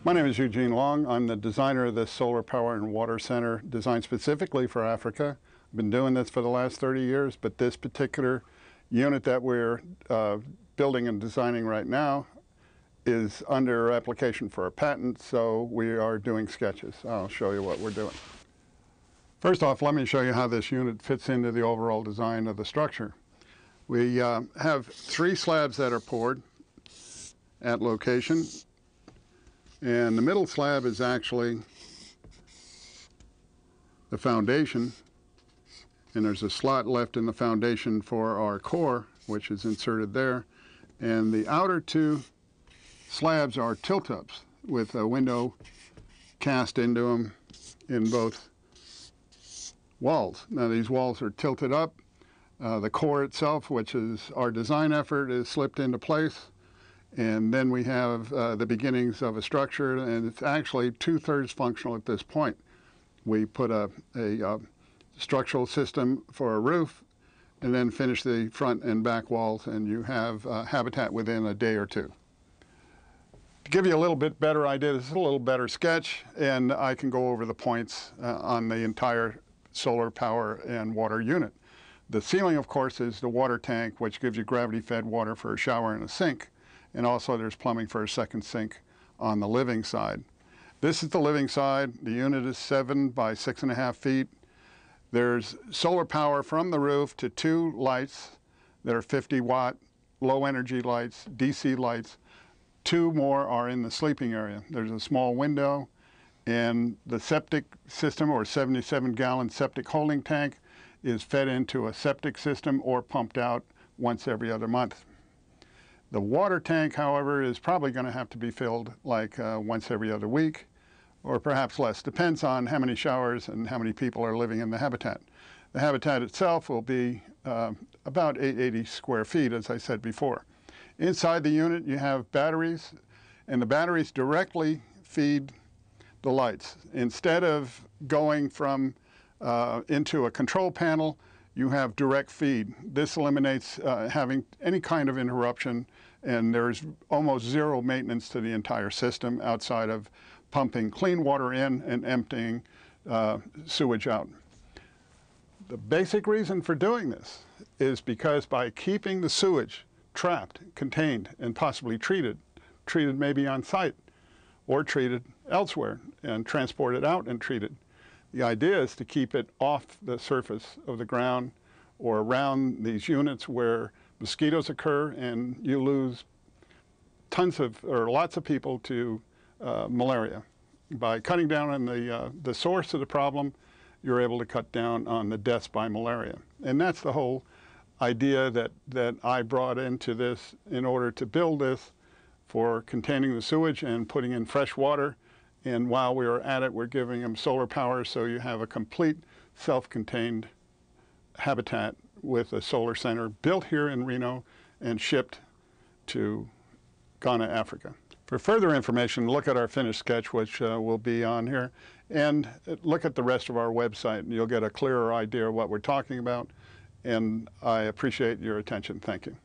My name is Eugene Long. I'm the designer of this solar power and water center designed specifically for Africa. I've been doing this for the last 30 years, but this particular unit that we're building and designing right now is under application for a patent, so we are doing sketches. I'll show you what we're doing. First off, let me show you how this unit fits into the overall design of the structure. We have 3 slabs that are poured at location. And the middle slab is actually the foundation, and there's a slot left in the foundation for our core, which is inserted there. And the outer 2 slabs are tilt-ups with a window cast into them in both walls. Now these walls are tilted up. The core itself, which is our design effort, is slipped into place. And then we have the beginnings of a structure, and it's actually 2/3 functional at this point. We put a structural system for a roof, and then finish the front and back walls, and you have habitat within a day or 2. To give you a little bit better idea, this is a little better sketch, and I can go over the points on the entire solar power and water unit. The ceiling, of course, is the water tank, which gives you gravity-fed water for a shower and a sink. And also there's plumbing for a second sink on the living side. This is the living side. The unit is 7 by 6.5 feet. There's solar power from the roof to 2 lights that are 50-watt, low-energy lights, DC lights. 2 more are in the sleeping area. There's a small window, and the septic system, or 77-gallon septic holding tank, is fed into a septic system or pumped out once every other month. The water tank, however, is probably going to have to be filled like once every other week, or perhaps less. Depends on how many showers and how many people are living in the habitat. The habitat itself will be about 880 square feet, as I said before. Inside the unit, you have batteries, and the batteries directly feed the lights. Instead of going from into a control panel, you have direct feed. This eliminates having any kind of interruption, and there's almost 0 maintenance to the entire system outside of pumping clean water in and emptying sewage out. The basic reason for doing this is because by keeping the sewage trapped, contained, and possibly treated maybe on site or treated elsewhere and transported out and treated, the idea is to keep it off the surface of the ground or around these units where mosquitoes occur, and you lose lots of people to malaria. By cutting down on the source of the problem, you're able to cut down on the deaths by malaria. And that's the whole idea that I brought into this in order to build this for containing the sewage and putting in fresh water. And while we are at it, we're giving them solar power, so you have a complete self-contained habitat with a solar center built here in Reno and shipped to Ghana, Africa. For further information, look at our finished sketch, which will be on here, and look at the rest of our website, and you'll get a clearer idea of what we're talking about. And I appreciate your attention. Thank you.